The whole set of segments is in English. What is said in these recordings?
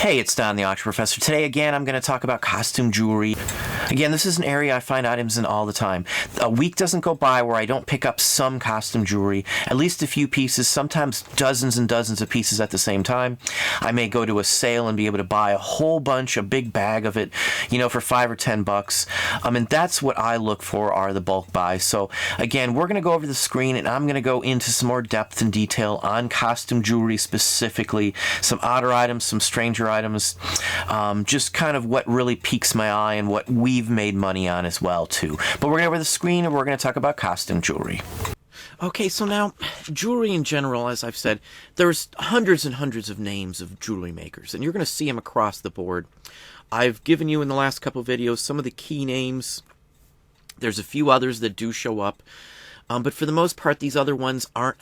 Hey, it's Don the Auction Professor. Today, again, I'm going to talk about costume jewelry. Again, this is an area I find items in all the time. A week doesn't go by where I don't pick up some costume jewelry, at least a few pieces, sometimes dozens and dozens of pieces at the same time. I may go to a sale and be able to buy a whole bunch, a big bag of it, you know, for $5 or $10. And that's what I look for, are the bulk buys. So again, we're going to go over the screen and I'm going to go into some more depth and detail on costume jewelry specifically, some odder items, some stranger items, just kind of what really piques my eye and what we've made money on as well too. But we're going to go over the screen and we're going to talk about costume jewelry. Okay, so now, jewelry in general, as I've said, there's hundreds and hundreds of names of jewelry makers, and you're going to see them across the board. I've given you in the last couple of videos some of the key names. There's a few others that do show up. But for the most part, these other ones aren't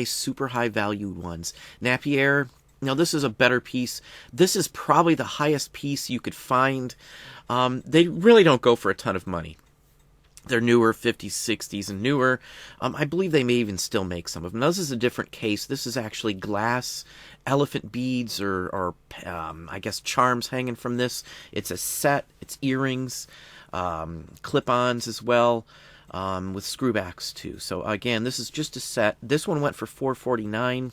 super high valued ones. Napier, now this is a better piece. This is probably the highest piece you could find. They really don't go for a ton of money. They're newer, 50s, 60s, and newer. I believe they may even still make some of them. Now, this is a different case. This is actually glass elephant beads or I guess charms hanging from this. It's a set. It's earrings, clip-ons as well, with screwbacks too. So again, this is just a set. This one went for $4.49.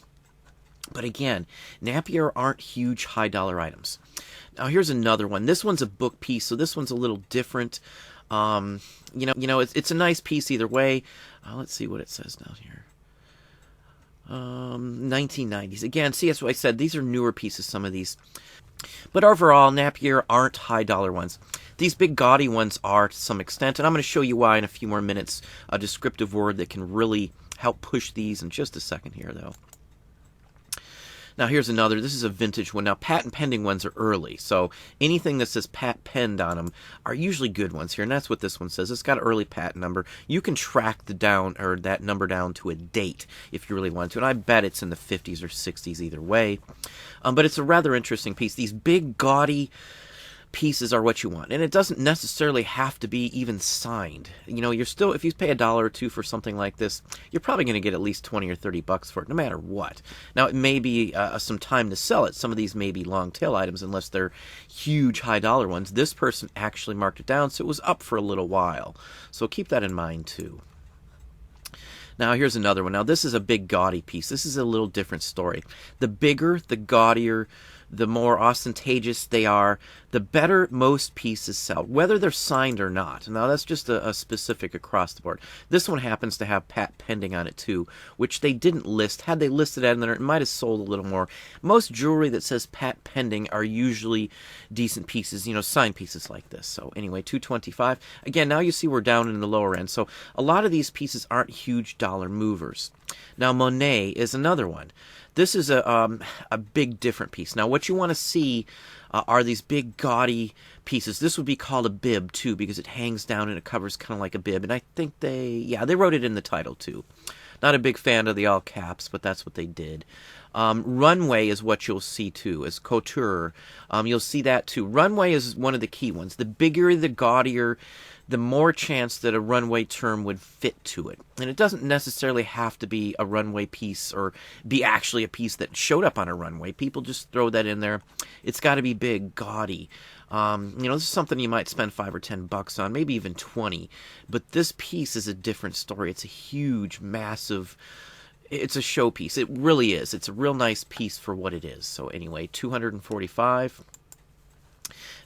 But again, Napier aren't huge high dollar items. Now here's another one. This one's a book piece, so this one's a little different. It's a nice piece either way. Let's see what it says down here. 1990s. Again, see, that's what I said. These are newer pieces, some of these. But overall, Napier aren't high dollar ones. These big gaudy ones are to some extent, and I'm going to show you why in a few more minutes. A descriptive word that can really help push these in just a second here, though. Now here's another. This is a vintage one. Now patent pending ones are early, so anything that says patent penned on them are usually good ones here, and that's what this one says. It's got an early patent number. You can track that number down to a date if you really want to, and I bet it's in the 50s or 60s either way. But it's a rather interesting piece. These big gaudy pieces are what you want, and it doesn't necessarily have to be even signed. You know, you're still, if you pay $1 or $2 for something like this, you're probably going to get at least 20 or 30 bucks for it, no matter what. Now it may be some time to sell it. Some of these may be long tail items unless they're huge high dollar ones. This person actually marked it down, so it was up for a little while, so keep that in mind too. Now here's another one. Now this is a big gaudy piece. This is a little different story. The bigger, the gaudier, the more ostentatious they are, the better most pieces sell, whether they're signed or not. Now that's just a specific across the board. This one happens to have patent pending on it too, which they didn't list. Had they listed it in there, it might have sold a little more. Most jewelry that says patent pending are usually decent pieces, you know, signed pieces like this. So anyway, $225. Again, now you see we're down in the lower end. So a lot of these pieces aren't huge dollar movers. Now Monet is another one. This is a big different piece. Now what you want to see are these big gaudy pieces. This would be called a bib too, because it hangs down and it covers kind of like a bib. And I think they wrote it in the title too. Not a big fan of the all caps, but that's what they did. Runway is what you'll see too, as couture. You'll see that too. Runway is one of the key ones. The bigger, the gaudier, the more chance that a runway term would fit to it. And it doesn't necessarily have to be a runway piece or be actually a piece that showed up on a runway. People just throw that in there. It's got to be big, gaudy. This is something you might spend $5 or $10 on, maybe even 20. But this piece is a different story. It's a huge, massive, it's a showpiece. It really is. It's a real nice piece for what it is. So anyway, $245.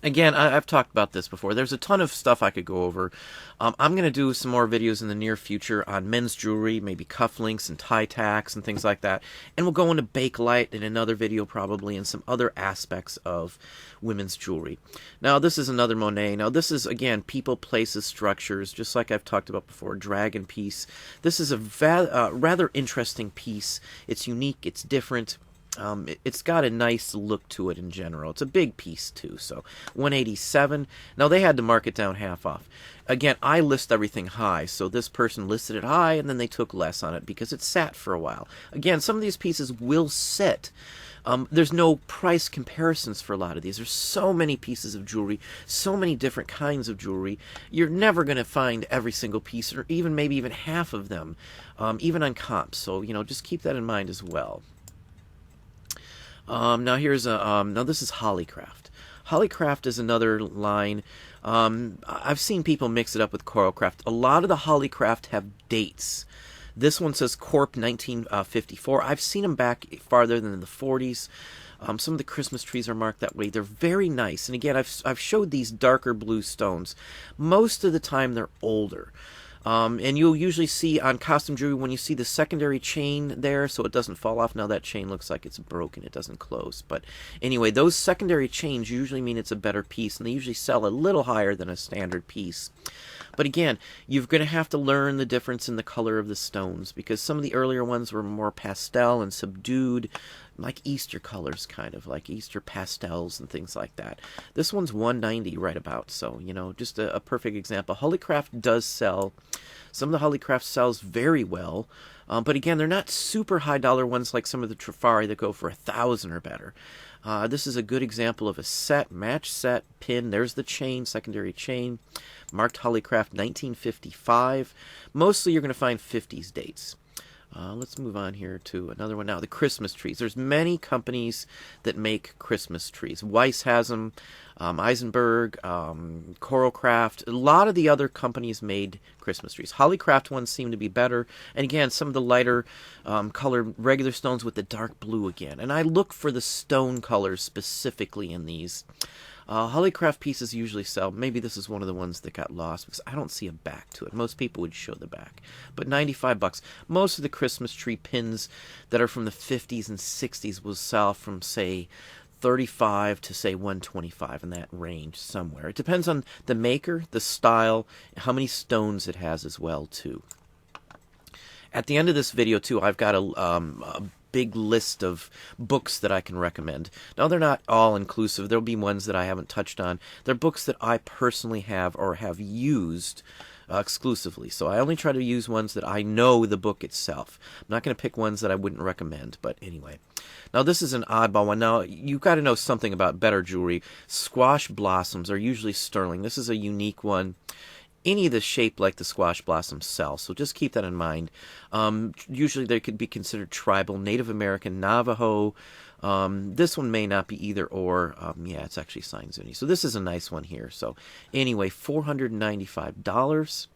Again, I've talked about this before. There's a ton of stuff I could go over. I'm going to do some more videos in the near future on men's jewelry, maybe cufflinks and tie tacks and things like that. And we'll go into Bakelite in another video probably, and some other aspects of women's jewelry. Now, this is another Monet. Now, this is, again, people, places, structures, just like I've talked about before, dragon piece. This is a rather interesting piece. It's unique. It's different. It's got a nice look to it in general. It's a big piece too, so $187. Now they had to mark it down half off. Again, I list everything high, so this person listed it high and then they took less on it because it sat for a while. Again, some of these pieces will sit. There's no price comparisons for a lot of these. There's so many pieces of jewelry, so many different kinds of jewelry. You're never going to find every single piece, or maybe even half of them, even on comps. So, just keep that in mind as well. Now here's a now this is Hollycraft. Hollycraft is another line. I've seen people mix it up with Corocraft. A lot of the Hollycraft have dates. This one says Corp 1954. I've seen them back farther than the 40s. Some of the Christmas trees are marked that way. They're very nice. And again, I've showed these darker blue stones. Most of the time, they're older. And you'll usually see on costume jewelry when you see the secondary chain there, so it doesn't fall off. Now that chain looks like it's broken. It doesn't close. But anyway, those secondary chains usually mean it's a better piece, and they usually sell a little higher than a standard piece. But again, you're going to have to learn the difference in the color of the stones, because some of the earlier ones were more pastel and subdued, like Easter colors, kind of like Easter pastels and things like that. This one's $190 right about, so just a perfect example. Hollycraft does sell. Some of the Hollycraft sells very well, but again, they're not super high dollar ones like some of the Trifari that go for $1,000 or better. This is a good example of a set, match set, pin. There's the chain, secondary chain. Marked Hollycraft 1955. Mostly you're going to find 50s dates. Let's move on here to another one now, the Christmas trees. There's many companies that make Christmas trees. Weiss has them, Eisenberg, Corocraft. A lot of the other companies made Christmas trees. Hollycraft ones seem to be better. And again, some of the lighter colored regular stones with the dark blue again. And I look for the stone colors specifically in these. Hollycraft pieces usually sell. Maybe this is one of the ones that got lost because I don't see a back to it. Most people would show the back. But $95. Most of the Christmas tree pins that are from the 50s and 60s will sell from, say, 35 to, say, 125 in that range somewhere. It depends on the maker, the style, how many stones it has as well, too. At the end of this video, too, I've got a big list of books that I can recommend. Now, they're not all inclusive. There'll be ones that I haven't touched on. They're books that I personally have or have used exclusively. So I only try to use ones that I know the book itself. I'm not going to pick ones that I wouldn't recommend, but anyway. Now, this is an oddball one. Now, you've got to know something about better jewelry. Squash blossoms are usually sterling. This is a unique one. Any of the shape like the squash blossoms sell, so just keep that in mind. Usually they could be considered tribal, Native American, Navajo. This one may not be either or. Yeah, it's actually signed Zuni. So this is a nice one here. So anyway, $495.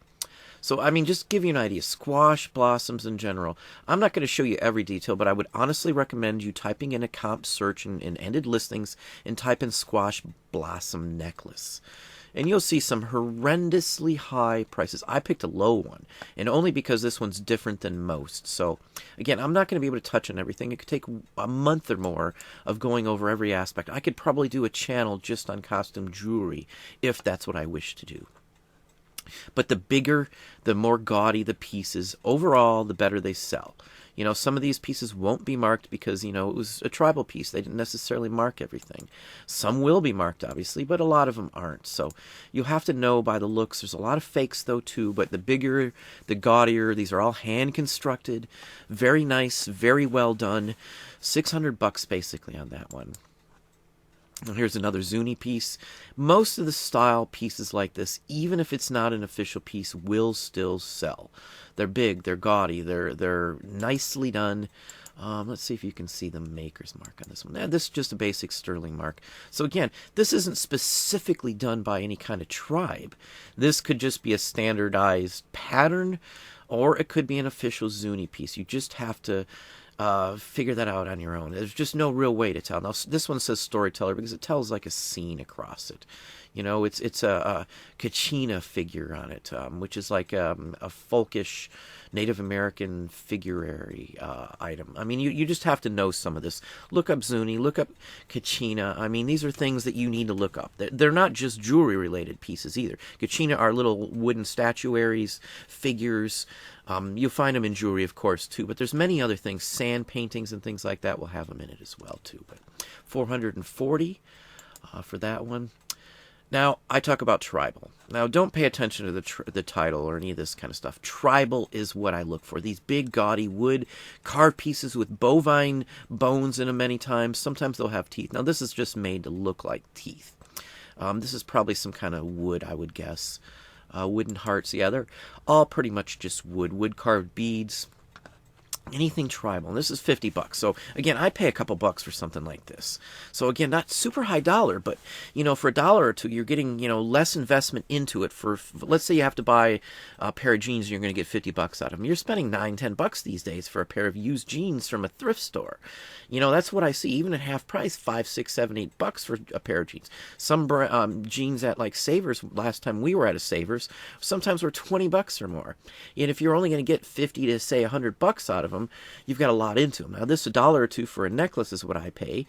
So, I mean, just to give you an idea, squash blossoms in general. I'm not going to show you every detail, but I would honestly recommend you typing in a comp search in ended listings and type in squash blossom necklace. And you'll see some horrendously high prices. I picked a low one, and only because this one's different than most. So, again, I'm not going to be able to touch on everything. It could take a month or more of going over every aspect. I could probably do a channel just on costume jewelry, if that's what I wish to do. But the bigger, the more gaudy the pieces, overall, the better they sell. Some of these pieces won't be marked because, it was a tribal piece. They didn't necessarily mark everything. Some will be marked, obviously, but a lot of them aren't. So you'll have to know by the looks. There's a lot of fakes, though, too, but the bigger, the gaudier. These are all hand-constructed. Very nice, very well done. $600 basically on that one. And here's another Zuni piece. Most of the style pieces like this, even if it's not an official piece, will still sell. They're big, they're gaudy, they're nicely done. Let's see if you can see the maker's mark on this one. This is just a basic sterling mark. So again, this isn't specifically done by any kind of tribe. This could just be a standardized pattern, or it could be an official Zuni piece. You just have to figure that out on your own. There's just no real way to tell. Now, this one says storyteller because it tells like a scene across it. It's a Kachina figure on it, which is like a folkish Native American figurary item. I mean, you just have to know some of this. Look up Zuni, look up Kachina. I mean, these are things that you need to look up. They're not just jewelry-related pieces either. Kachina are little wooden statuaries, figures. You'll find them in jewelry, of course, too. But there's many other things. Sand paintings and things like that will have them in it as well, too. But $440 for that one. Now, I talk about tribal. Now, don't pay attention to the title or any of this kind of stuff. Tribal is what I look for. These big, gaudy wood carved pieces with bovine bones in them many times. Sometimes they'll have teeth. Now, this is just made to look like teeth. This is probably some kind of wood, I would guess. Wooden hearts. Yeah, they're all pretty much just wood. Wood-carved beads. Anything tribal. And this is $50. So again, I pay a couple bucks for something like this. So again, not super high dollar, but for a dollar or two, you're getting less investment into it. For let's say you have to buy a pair of jeans, and you're going to get $50 out of them. You're spending $9-10 these days for a pair of used jeans from a thrift store. That's what I see. Even at half price, $5, $6, $7, $8 for a pair of jeans. Some jeans at like Savers. Last time we were at a Savers, sometimes were $20 or more. And if you're only going to get 50 to say $100 out of them, you've got a lot into them. Now, this a dollar or two for a necklace is what I pay,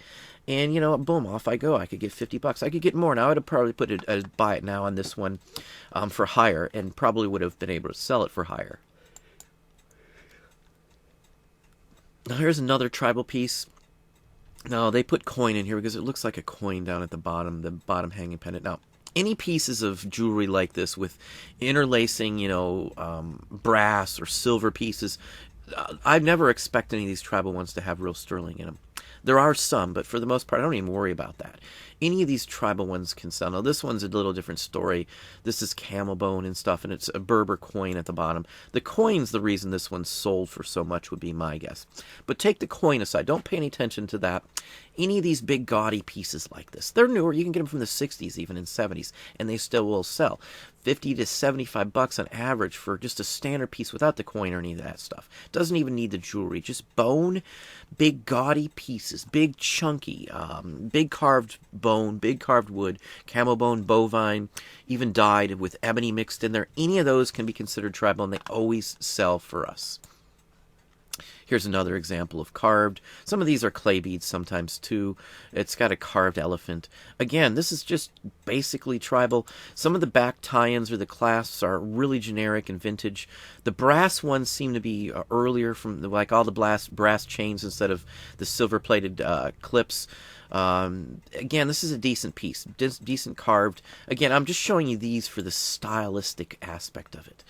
and boom, off I go. I could get $50. I could get more. Now, I'd have probably I'd buy it now on this one for higher, and probably would have been able to sell it for higher. Now, here's another tribal piece. Now, they put coin in here because it looks like a coin down at the bottom hanging pendant. Now, any pieces of jewelry like this with interlacing, brass or silver pieces, I've never expected any of these tribal ones to have real sterling in them. There are some, but for the most part, I don't even worry about that. Any of these tribal ones can sell. Now, this one's a little different story. This is camel bone and stuff, and it's a Berber coin at the bottom. The coin's the reason this one's sold for so much, would be my guess. But take the coin aside. Don't pay any attention to that. Any of these big gaudy pieces like this, they're newer. You can get them from the 60s, even in 70s, and they still will sell. $50 to $75 on average for just a standard piece without the coin or any of that stuff. Doesn't even need the jewelry. Just bone, big gaudy pieces, big chunky, big carved bone, big carved wood, camel bone, bovine, even dyed with ebony mixed in there. Any of those can be considered tribal, and they always sell for us. Here's another example of carved. Some of these are clay beads sometimes too. It's got a carved elephant. Again, this is just basically tribal. Some of the back tie-ins or the clasps are really generic and vintage. The brass ones seem to be earlier, from like all the brass chains instead of the silver-plated clips. Again, this is a decent piece, decent carved. Again, I'm just showing you these for the stylistic aspect of it.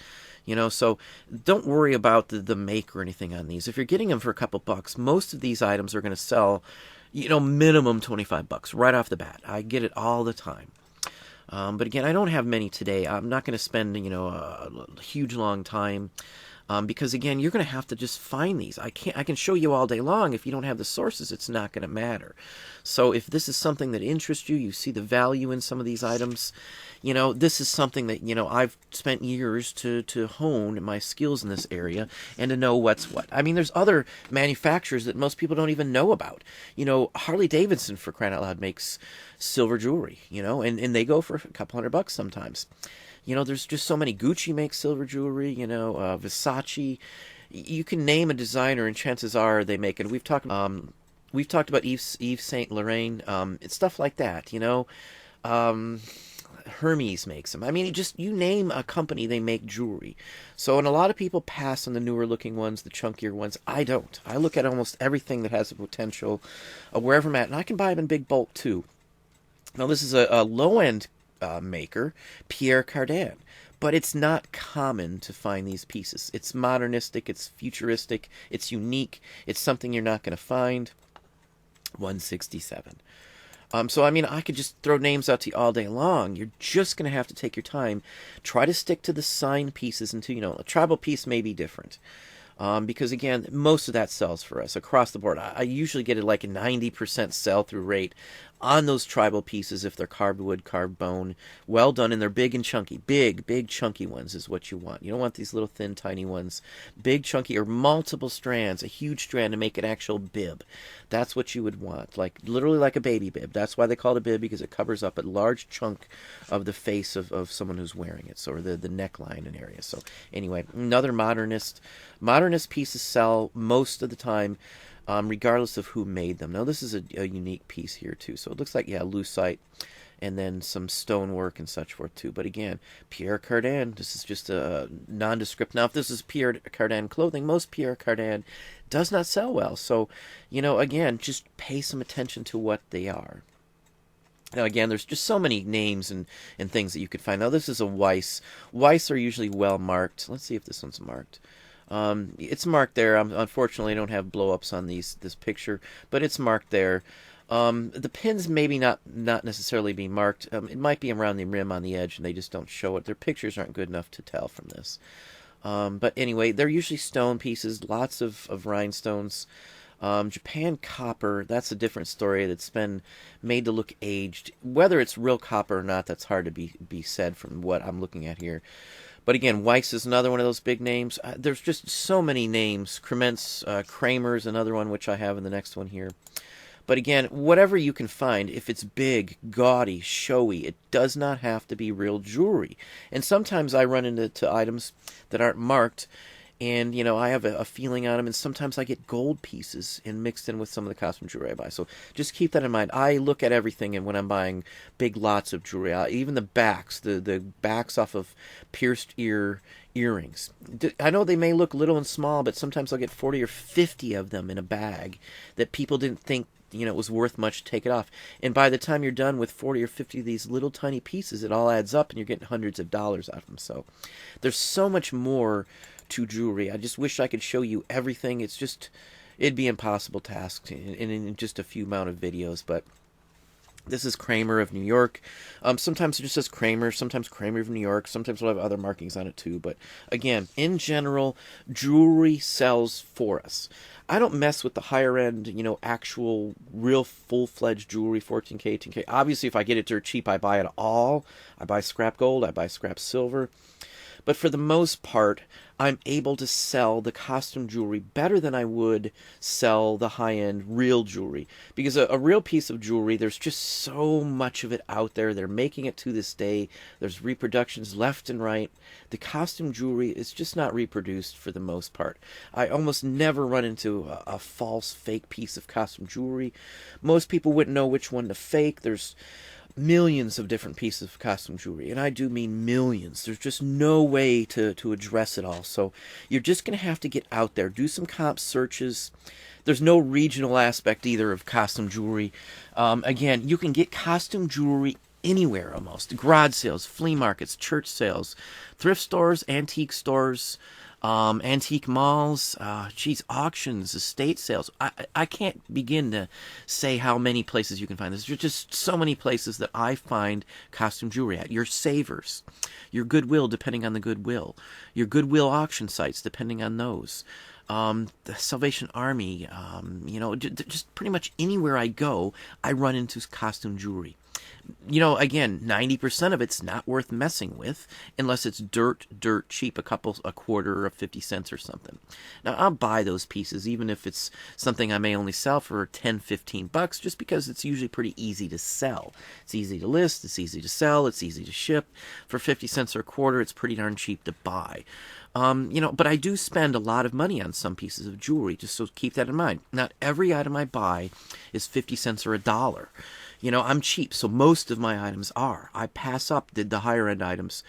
So don't worry about the make or anything on these. If you're getting them for a couple bucks, most of these items are going to sell, minimum $25 right off the bat. I get it all the time. But again, I don't have many today. I'm not going to spend, a huge long time. Because again, you're going to have to just find these. I can show you all day long. If you don't have the sources, it's not going to matter. So if this is something that interests you, you see the value in some of these items, this is something that, I've spent years to hone my skills in this area and to know what's what. I mean, there's other manufacturers that most people don't even know about. Harley Davidson, for crying out loud, makes silver jewelry, and they go for a couple $100 sometimes. There's just so many. Gucci makes silver jewelry, Versace. You can name a designer, and chances are they make it. We've talked about Yves Saint Laurent, it's stuff like that, Hermes makes them. I mean, you name a company, they make jewelry. So, and a lot of people pass on the newer looking ones, the chunkier ones. I don't. I look at almost everything that has the potential, wherever I'm at, and I can buy them in big bulk too. Now, this is a low-end maker, Pierre Cardin, but it's not common to find these pieces. It's modernistic, it's futuristic, it's unique, it's something you're not going to find. 167. So I mean, I could just throw names out to you all day long. You're just going to have to take your time. Try to stick to the sign pieces until, a tribal piece may be different. Because again, most of that sells for us across the board. I usually get it like a 90% sell-through rate on those tribal pieces if they're carved wood, carved bone, well done, and they're big and chunky. Big chunky ones is what you want. You don't want these little thin, tiny ones. Big, chunky, or multiple strands, a huge strand to make an actual bib. That's what you would want, literally like a baby bib. That's why they call it a bib, because it covers up a large chunk of the face of someone who's wearing it, or the neckline and area. So anyway, another modernist pieces sell most of the time, regardless of who made them. Now, this is a unique piece here, too. So it looks like, lucite, and then some stonework and such forth, too. But again, Pierre Cardin, this is just a nondescript. Now, if this is Pierre Cardin clothing, most Pierre Cardin does not sell well. So, again, just pay some attention to what they are. Now, again, there's just so many names and things that you could find. Now, this is a Weiss. Weiss are usually well marked. Let's see if this one's marked. It's marked there. Unfortunately, I don't have blow-ups on this picture, but it's marked there. The pins maybe not necessarily be marked. It might be around the rim on the edge, and they just don't show it. Their pictures aren't good enough to tell from this. But anyway, they're usually stone pieces, lots of rhinestones. Japan copper, that's a different story. That's been made to look aged. Whether it's real copper or not, that's hard to be said from what I'm looking at here. But again, Weiss is another one of those big names. There's just so many names. Krementz, Kramer's another one, which I have in the next one here. But again, whatever you can find, if it's big, gaudy, showy, it does not have to be real jewelry. And sometimes I run into items that aren't marked, and, you know, I have a feeling on them, and sometimes I get gold pieces and mixed in with some of the costume jewelry I buy. So just keep that in mind. I look at everything, and when I'm buying big lots of jewelry, even the backs, the backs off of pierced earrings. I know they may look little and small, but sometimes I'll get 40 or 50 of them in a bag that people didn't think, you know, it was worth much to take it off. And by the time you're done with 40 or 50 of these little tiny pieces, it all adds up, and you're getting hundreds of dollars out of them. So there's so much more to jewelry. I just wish I could show you everything. It'd be impossible task in just a few amount of videos. But this is Kramer of New York. Sometimes it just says Kramer, sometimes Kramer of New York, sometimes we'll have other markings on it too. But again, in general, jewelry sells for us. I don't mess with the higher end, you know, actual real full-fledged jewelry, 14K, 18K. Obviously, if I get it dirt cheap, I buy it all. I buy scrap gold, I buy scrap silver. But for the most part, I'm able to sell the costume jewelry better than I would sell the high-end real jewelry. Because a real piece of jewelry, there's just so much of it out there. They're making it to this day. There's reproductions left and right. The costume jewelry is just not reproduced for the most part. I almost never run into a false, fake piece of costume jewelry. Most people wouldn't know which one to fake. There's millions of different pieces of costume jewelry, and I do mean millions. There's just no way to address it all. So you're just going to have to get out there, do some comp searches. There's no regional aspect either of costume jewelry. Again, you can get costume jewelry anywhere almost. Garage sales, flea markets, church sales, thrift stores, antique stores, antique malls, auctions, estate sales. I can't begin to say how many places you can find this. There's just so many places that I find costume jewelry at. Your Savers, your Goodwill, depending on the Goodwill, your Goodwill auction sites, depending on those. The Salvation Army, you know, just pretty much anywhere I go, I run into costume jewelry. You know, again, 90% of it's not worth messing with unless it's dirt cheap, a quarter or 50 cents or something. Now, I'll buy those pieces even if it's something I may only sell for 10, 15 bucks, just because it's usually pretty easy to sell. It's easy to list, it's easy to sell, it's easy to ship. For 50 cents or a quarter, it's pretty darn cheap to buy. You know, but I do spend a lot of money on some pieces of jewelry, just so keep that in mind. Not every item I buy is 50 cents or $1. You know, I'm cheap, so most of my items are. I pass up the higher-end items.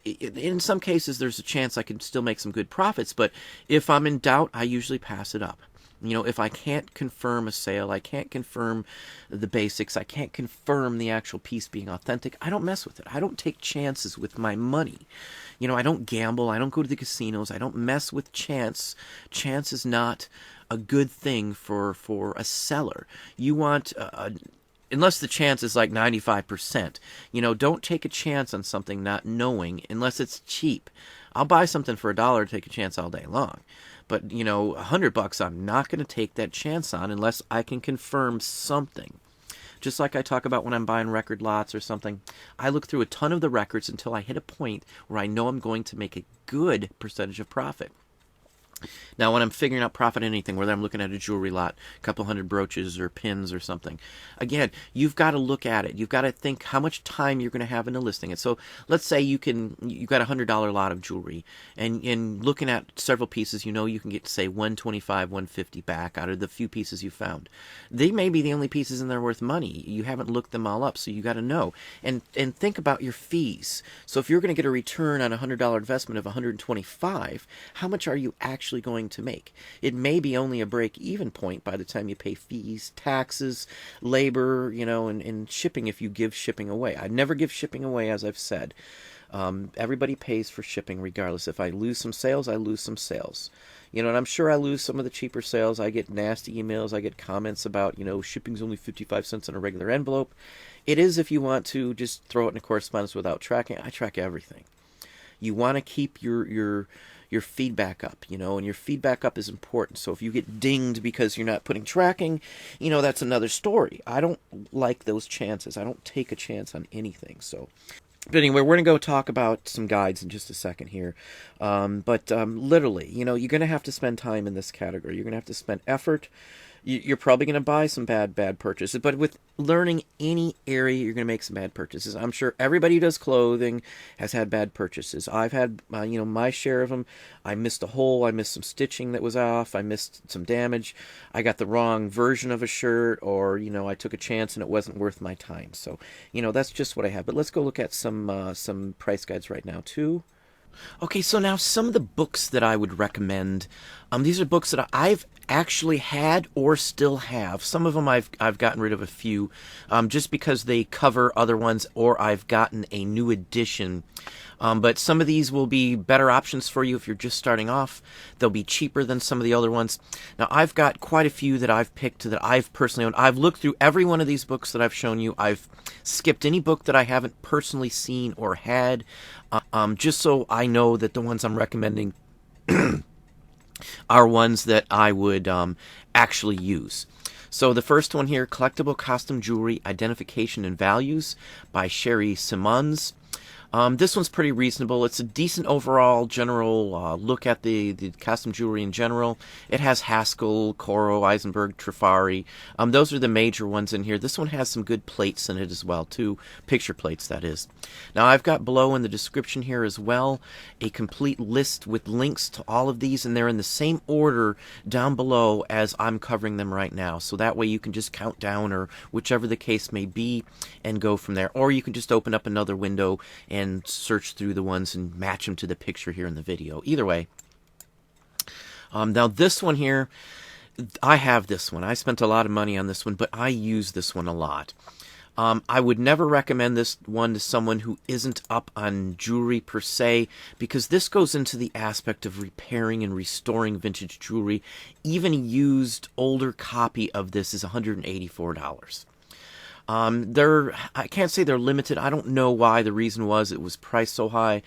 In some cases, there's a chance I can still make some good profits, but if I'm in doubt, I usually pass it up. You know, if I can't confirm a sale, I can't confirm the basics, I can't confirm the actual piece being authentic, I don't mess with it. I don't take chances with my money. You know, I don't gamble, I don't go to the casinos, I don't mess with chance. Chance is not a good thing for a seller. You want unless the chance is like 95%, you know, don't take a chance on something not knowing unless it's cheap. I'll buy something for $1, take a chance all day long. But, you know, $100, I'm not going to take that chance on unless I can confirm something. Just like I talk about when I'm buying record lots or something, I look through a ton of the records until I hit a point where I know I'm going to make a good percentage of profit. Now, when I'm figuring out profit in anything, whether I'm looking at a jewelry lot, a couple hundred brooches or pins or something, again, you've got to look at it. You've got to think how much time you're going to have into listing it. So let's say you've got a $100 lot of jewelry, and looking at several pieces, you know you can get, say, $125, $150 back out of the few pieces you found. They may be the only pieces in there worth money. You haven't looked them all up, so you got to know. And think about your fees. So if you're going to get a return on a $100 investment of $125, how much are you actually going to make? It may be only a break-even point by the time you pay fees, taxes, labor, you know, and shipping if you give shipping away. I never give shipping away, as I've said. Everybody pays for shipping regardless. If I lose some sales, I lose some sales. You know, and I'm sure I lose some of the cheaper sales. I get nasty emails. I get comments about, you know, shipping's only 55 cents on a regular envelope. It is if you want to just throw it in a correspondence without tracking. I track everything. You want to keep your your feedback up, and your feedback up is important. So if you get dinged because you're not putting tracking, that's another story. I don't like those chances. I don't take a chance on anything. So, but anyway, we're going to go talk about some guides in just a second here. But literally, you're going to have to spend time in this category. You're going to have to spend effort. You're probably going to buy some bad purchases, but with learning any area, you're going to make some bad purchases. I'm sure everybody who does clothing has had bad purchases. I've had, my share of them. I missed a hole. I missed some stitching that was off. I missed some damage. I got the wrong version of a shirt, or, I took a chance and it wasn't worth my time. So, that's just what I have. But let's go look at some price guides right now, too. Okay, so now some of the books that I would recommend, these are books that I've actually had or still have. Some of them I've gotten rid of a few, just because they cover other ones, or I've gotten a new edition. But some of these will be better options for you if you're just starting off. They'll be cheaper than some of the other ones. Now, I've got quite a few that I've picked that I've personally owned. I've looked through every one of these books that I've shown you. I've skipped any book that I haven't personally seen or had, just so I know that the ones I'm recommending are ones that I would actually use. So the first one here, Collectible Costume Jewelry, Identification and Values by Sherry Simmons. This one's pretty reasonable. It's a decent overall general look at the costume jewelry in general. It has Haskell, Coro, Eisenberg, Trifari. Those are the major ones in here. This one has some good plates in it as well, too. Picture plates, that is. Now, I've got below in the description here as well a complete list with links to all of these, and they're in the same order down below as I'm covering them right now. So that way you can just count down, or whichever the case may be, and go from there. Or you can just open up another window and search through the ones and match them to the picture here in the video. Either way. Now this one here, I have this one. I spent a lot of money on this one, but I use this one a lot. I would never recommend this one to someone who isn't up on jewelry per se, because this goes into the aspect of repairing and restoring vintage jewelry. Even a used older copy of this is $184. I can't say they're limited. I don't know why. The reason was it was priced so high,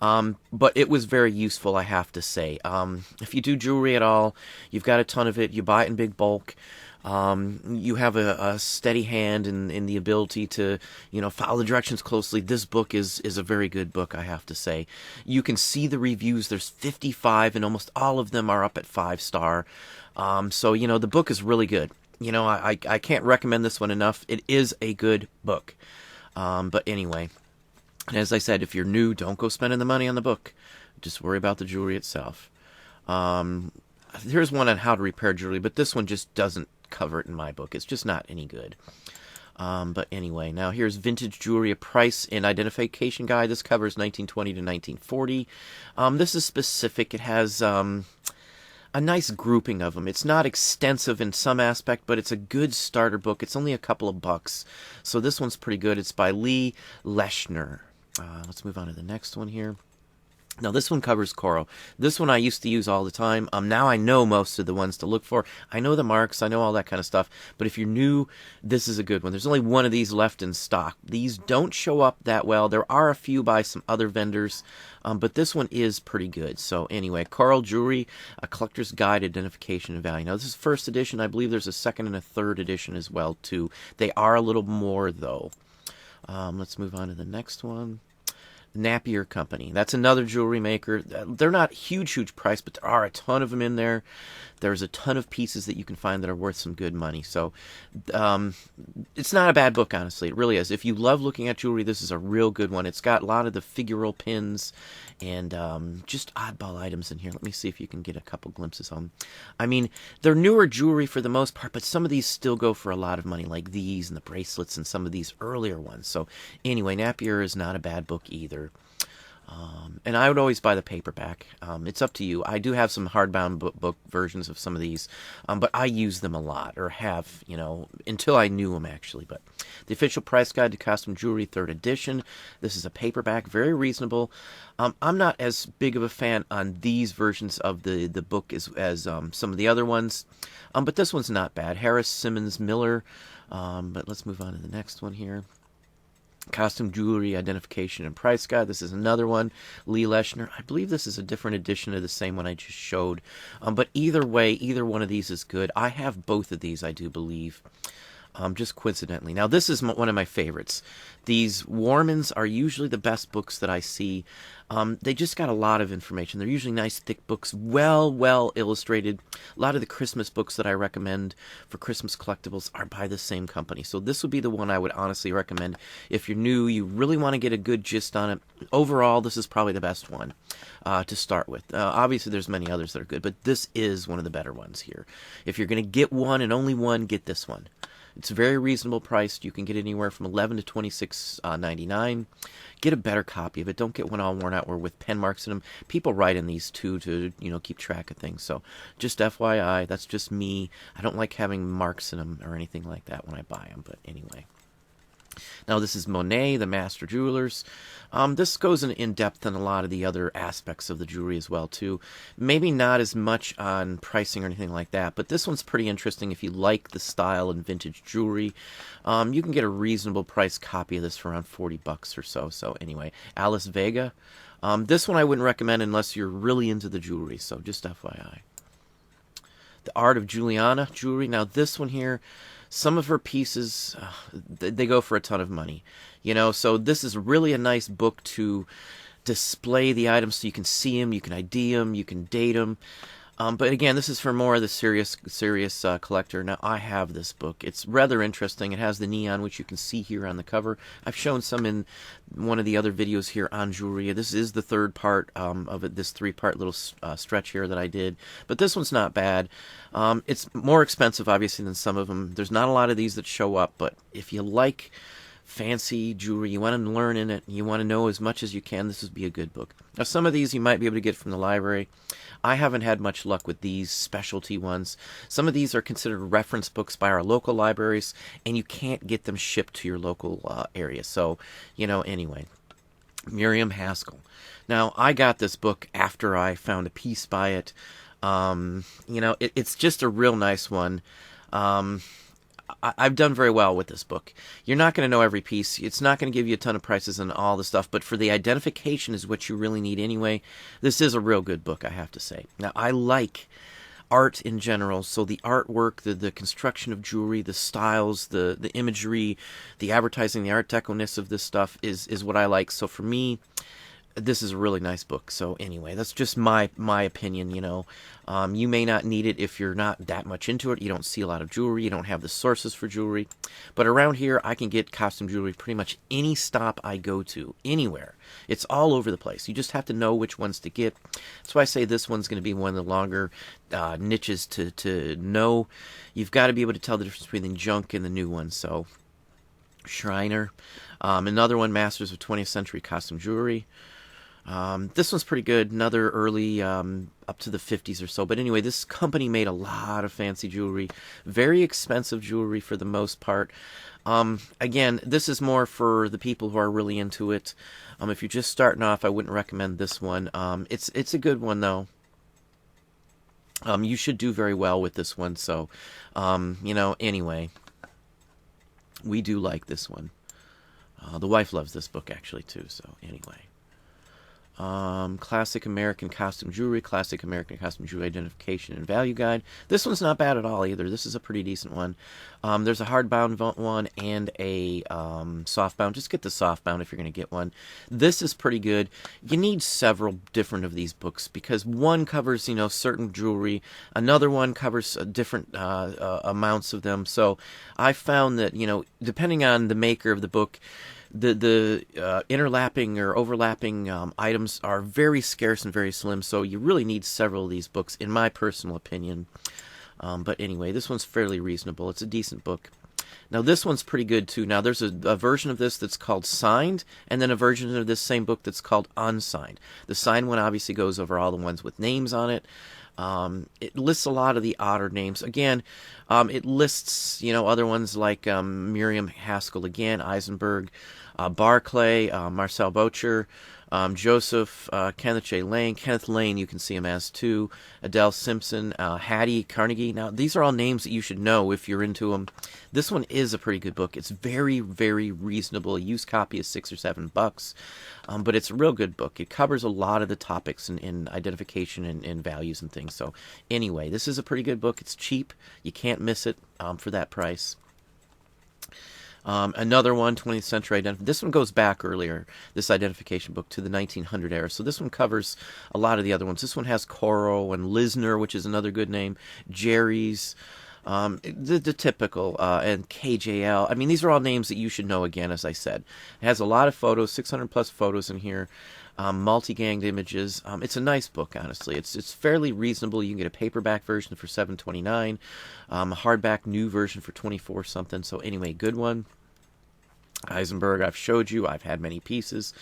but it was very useful, I have to say. If you do jewelry at all, you've got a ton of it, you buy it in big bulk, you have a steady hand in the ability to, follow the directions closely. This book is a very good book, I have to say. You can see the reviews. There's 55, and almost all of them are up at 5-star. So, the book is really good. I can't recommend this one enough. It is a good book. But anyway, as I said, if you're new, don't go spending the money on the book. Just worry about the jewelry itself. Here's one on how to repair jewelry, but this one just doesn't cover it in my book. It's just not any good. But anyway, now here's Vintage Jewelry, a Price and Identification Guide. This covers 1920 to 1940. This is specific. It has a nice grouping of them. It's not extensive in some aspect, but it's a good starter book. It's only a couple of bucks, so this one's pretty good. It's by Lee Leschner. Let's move on to the next one here. Now, this one covers Coro. This one I used to use all the time. Now I know most of the ones to look for. I know the marks. I know all that kind of stuff. But if you're new, this is a good one. There's only one of these left in stock. These don't show up that well. There are a few by some other vendors, but this one is pretty good. So anyway, Coro Jewelry, a collector's guide, identification and value. Now, this is first edition. I believe there's a second and a third edition as well, too. They are a little more, though. Let's move on to the next one. Napier Company. That's another jewelry maker. They're not huge price, but there are a ton of them in there. There's a ton of pieces that you can find that are worth some good money. So it's not a bad book, honestly. It really is. If you love looking at jewelry, this is a real good one. It's got a lot of the figural pins and just oddball items in here. Let me see if you can get a couple glimpses on them. I mean, they're newer jewelry for the most part, but some of these still go for a lot of money, like these and the bracelets and some of these earlier ones. So anyway, Napier is not a bad book either. And I would always buy the paperback. It's up to you. I do have some hardbound book versions of some of these, but I use them a lot, or have, until I knew them, actually. But the Official Price Guide to Costume Jewelry, 3rd edition. This is a paperback, very reasonable. I'm not as big of a fan on these versions of the book as some of the other ones, but this one's not bad. Harris Simmons Miller. But let's move on to the next one here. Costume Jewelry Identification and Price Guide. This is another one. Lee Leschner. I believe this is a different edition of the same one I just showed. But either way, either one of these is good. I have both of these, I do believe. Just coincidentally. Now, this is one of my favorites. These Warmans are usually the best books that I see. They just got a lot of information. They're usually nice, thick books, well illustrated. A lot of the Christmas books that I recommend for Christmas collectibles are by the same company. So this would be the one I would honestly recommend. If you're new, you really want to get a good gist on it. Overall, this is probably the best one to start with. Obviously, there's many others that are good, but this is one of the better ones here. If you're going to get one and only one, get this one. It's very reasonable priced. You can get anywhere from $11 to $26.99. Get a better copy of it. Don't get one all worn out or with pen marks in them. People write in these too to keep track of things. So just FYI, that's just me. I don't like having marks in them or anything like that when I buy them. But anyway. Now this is Monet, the Master Jewelers. This goes in depth on a lot of the other aspects of the jewelry as well too. Maybe not as much on pricing or anything like that, but this one's pretty interesting if you like the style and vintage jewelry. You can get a reasonable price copy of this for around $40 or so. So anyway, Alice Vega. This one I wouldn't recommend unless you're really into the jewelry, so just FYI. The Art of Juliana Jewelry. Now this one here, some of her pieces, they go for a ton of money. So this is really a nice book to display the items so you can see them, you can ID them, you can date them. But again, this is for more of the serious collector. Now, I have this book. It's rather interesting. It has the neon, which you can see here on the cover. I've shown some in one of the other videos here on jewelry. This is the third part of it, this three-part little stretch here that I did. But this one's not bad. It's more expensive, obviously, than some of them. There's not a lot of these that show up, but if you like fancy jewelry, you want to learn in it, you want to know as much as you can, this would be a good book. Now, some of these you might be able to get from the library. I haven't had much luck with these specialty ones. Some of these are considered reference books by our local libraries, and you can't get them shipped to your local area. So, anyway. Miriam Haskell. Now, I got this book after I found a piece by it. It's just a real nice one. I've done very well with this book. You're not going to know every piece. It's not going to give you a ton of prices and all the stuff, but for the identification is what you really need anyway. This is a real good book, I have to say. Now, I like art in general, so the artwork, the construction of jewelry, the styles, the imagery, the advertising, the art deco-ness of this stuff is what I like. So for me, this is a really nice book. So anyway, that's just my opinion, You may not need it if you're not that much into it. You don't see a lot of jewelry. You don't have the sources for jewelry. But around here, I can get costume jewelry pretty much any stop I go to, anywhere. It's all over the place. You just have to know which ones to get. That's why I say this one's going to be one of the longer niches to know. You've got to be able to tell the difference between the junk and the new ones. So Schreiner. Another one, Masters of 20th Century Costume Jewelry. This one's pretty good. Another early, up to the 50s or so. But anyway, this company made a lot of fancy jewelry. Very expensive jewelry for the most part. Again, this is more for the people who are really into it. If you're just starting off, I wouldn't recommend this one. It's a good one, though. You should do very well with this one. So, anyway. We do like this one. The wife loves this book, actually, too. So, anyway. Classic American Costume Jewelry, Classic American Costume Jewelry Identification and Value Guide. This one's not bad at all either. This is a pretty decent one. There's a hardbound one and a softbound. Just get the softbound if you're going to get one. This is pretty good. You need several different of these books because one covers, certain jewelry. Another one covers different amounts of them. So I found that, depending on the maker of the book, the interlapping or overlapping items are very scarce and very slim, so you really need several of these books, in my personal opinion. But anyway, this one's fairly reasonable. It's a decent book. Now, this one's pretty good, too. Now, there's a version of this that's called Signed, and then a version of this same book that's called Unsigned. The signed one obviously goes over all the ones with names on it. It lists a lot of the odder names. Again, it lists, other ones like Miriam Haskell again, Eisenberg. Barclay, Marcel Bocher, Joseph, Kenneth J. Lane. Kenneth Lane, you can see him as too. Adele Simpson, Hattie Carnegie. Now, these are all names that you should know if you're into them. This one is a pretty good book. It's very, very reasonable. A used copy is $6 or $7, but it's a real good book. It covers a lot of the topics in identification and values and things. So anyway, this is a pretty good book. It's cheap. You can't miss it for that price. Another one, 20th Century Identification. This one goes back earlier, this identification book, to the 1900 era. So this one covers a lot of the other ones. This one has Coro and Lisner, which is another good name, Jerry's, the typical, and KJL. I mean, these are all names that you should know, again, as I said. It has a lot of photos, 600 plus photos in here. Multi-ganged images. It's a nice book, honestly. It's fairly reasonable. You can get a paperback version for $7.29, a hardback new version for $24 something. So anyway, good one. Eisenberg, I've showed you. I've had many pieces.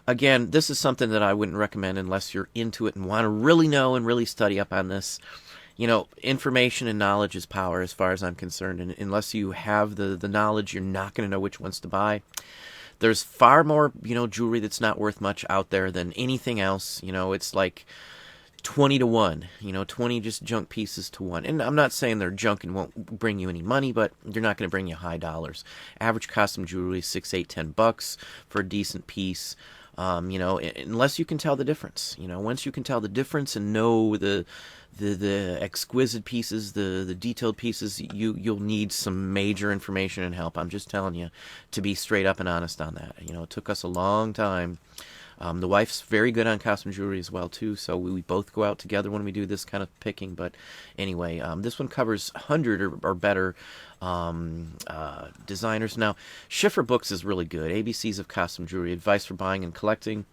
Again, this is something that I wouldn't recommend unless you're into it and want to really know and really study up on this. You know, information and knowledge is power as far as I'm concerned. And unless you have the knowledge, you're not going to know which ones to buy. There's far more, jewelry that's not worth much out there than anything else. It's like 20 to 1, 20 just junk pieces to 1. And I'm not saying they're junk and won't bring you any money, but they're not going to bring you high dollars. Average costume jewelry is $6, $8, $10 for a decent piece. Unless you can tell the difference. Once you can tell the difference and know the exquisite pieces, the detailed pieces, you'll need some major information and help. I'm just telling you to be straight up and honest on that. It took us a long time. The wife's very good on costume jewelry as well too, so we both go out together when we do this kind of picking. But anyway, this one covers 100 or better designers. Now, Shiver Books is really good. ABCs of Costume Jewelry, Advice for Buying and Collecting.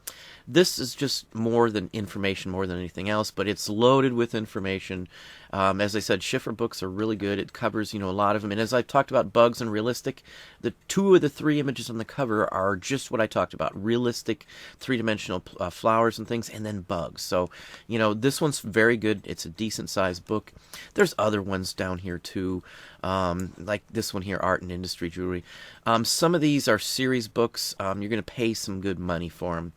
This is just more than information, more than anything else, but it's loaded with information. As I said, Shiver Books are really good. It covers, a lot of them. And as I've talked about bugs and realistic, the 2 of the 3 images on the cover are just what I talked about. Realistic, 3-dimensional flowers and things, and then bugs. So, this one's very good. It's a decent-sized book. There's other ones down here, too, like this one here, Art and Industry Jewelry. Some of these are series books. You're going to pay some good money for them.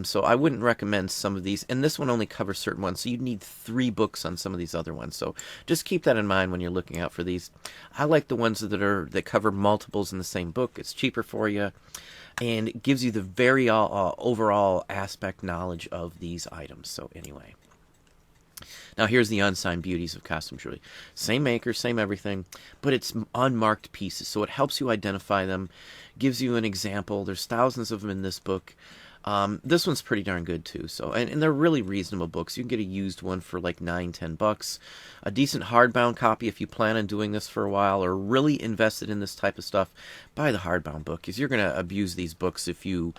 So I wouldn't recommend some of these. And this one only covers certain ones, so you'd need 3 books on some of these other ones. So just keep that in mind when you're looking out for these. I like the ones that cover multiples in the same book. It's cheaper for you, and it gives you the very overall aspect knowledge of these items. So anyway. Now here's the unsigned Beauties of Costume Jewelry. Same maker, same everything, but it's unmarked pieces, so it helps you identify them, gives you an example. There's thousands of them in this book. This one's pretty darn good too. So, and they're really reasonable books. You can get a used one for like $9, $10. A decent hardbound copy if you plan on doing this for a while or really invested in this type of stuff. Buy the hardbound book, because you're going to abuse these books if you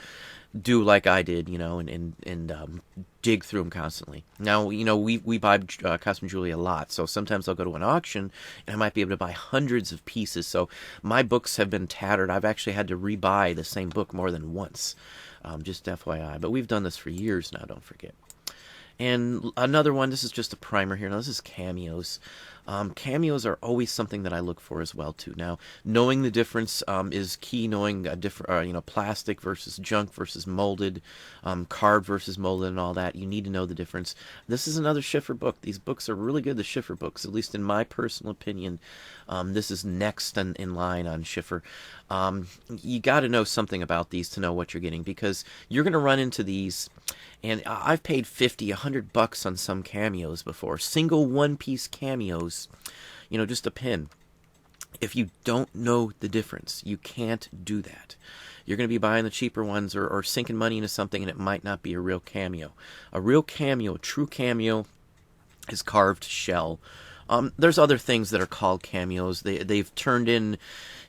do like I did, and dig through them constantly. Now, we buy costume jewelry a lot, so sometimes I'll go to an auction and I might be able to buy hundreds of pieces. So my books have been tattered. I've actually had to rebuy the same book more than once. Just FYI. But we've done this for years now, don't forget. And another one, this is just a primer here. Now, this is Cameos. Cameos are always something that I look for as well, too. Now, knowing the difference is key. Knowing plastic versus junk versus molded, carved versus molded and all that. You need to know the difference. This is another Shiver book. These books are really good, the Shiver books, at least in my personal opinion. This is next in line on Shiver. You got to know something about these to know what you're getting, because you're going to run into these. And I've paid $50, $100 on some Cameos before. Single one-piece Cameos, just a pin. If you don't know the difference, you can't do that. You're going to be buying the cheaper ones or sinking money into something, and it might not be a real Cameo. A real Cameo, a true Cameo, is carved shell. There's other things that are called Cameos. They've turned in,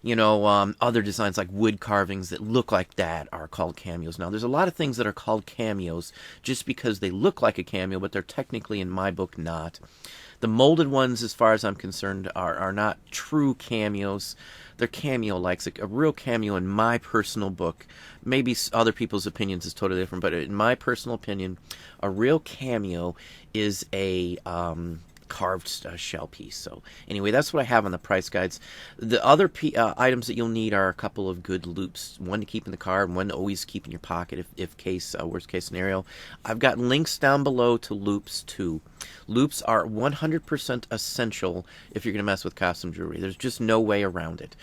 other designs like wood carvings that look like that are called Cameos. Now, there's a lot of things that are called Cameos just because they look like a cameo, but they're technically, in my book, not. The molded ones, as far as I'm concerned, are not true Cameos. They're cameo-likes. A real cameo, in my personal book, maybe other people's opinions is totally different, but in my personal opinion, a real cameo is a carved shell piece. So anyway, that's what I have on the price guides. The other items that you'll need are a couple of good loops, one to keep in the car and one to always keep in your pocket if worst case scenario. I've got links down below to loops too. Loops are 100% essential if you're going to mess with costume jewelry. There's just no way around it.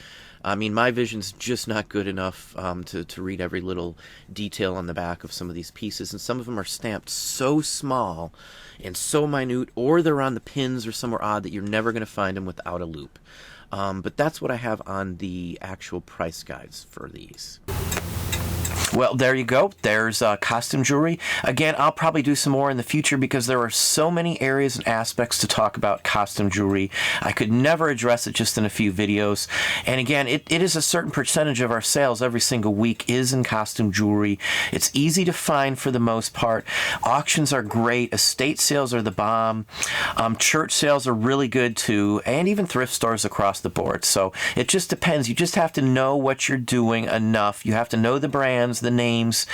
I mean, my vision's just not good enough to read every little detail on the back of some of these pieces, and some of them are stamped so small and so minute, or they're on the pins or somewhere odd that you're never going to find them without a loop. But that's what I have on the actual price guides for these. Well, there you go. There's costume jewelry. Again, I'll probably do some more in the future because there are so many areas and aspects to talk about costume jewelry. I could never address it just in a few videos. And again, it is a certain percentage of our sales every single week is in costume jewelry. It's easy to find for the most part. Auctions are great. Estate sales are the bomb. Church sales are really good too. And even thrift stores across the board. So it just depends. You just have to know what you're doing enough. You have to know the brands, the names,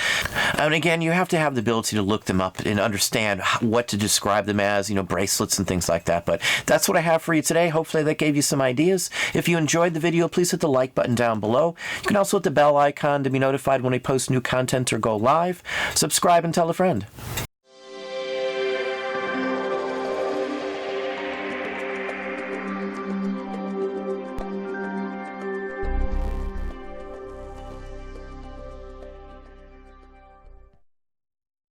and again, you have to have the ability to look them up and understand what to describe them as, bracelets and things like that. But that's what I have for you today. Hopefully that gave you some ideas. If you enjoyed the video, please hit the like button down below. You can also hit the bell icon to be notified when I post new content or go live. Subscribe and tell a friend.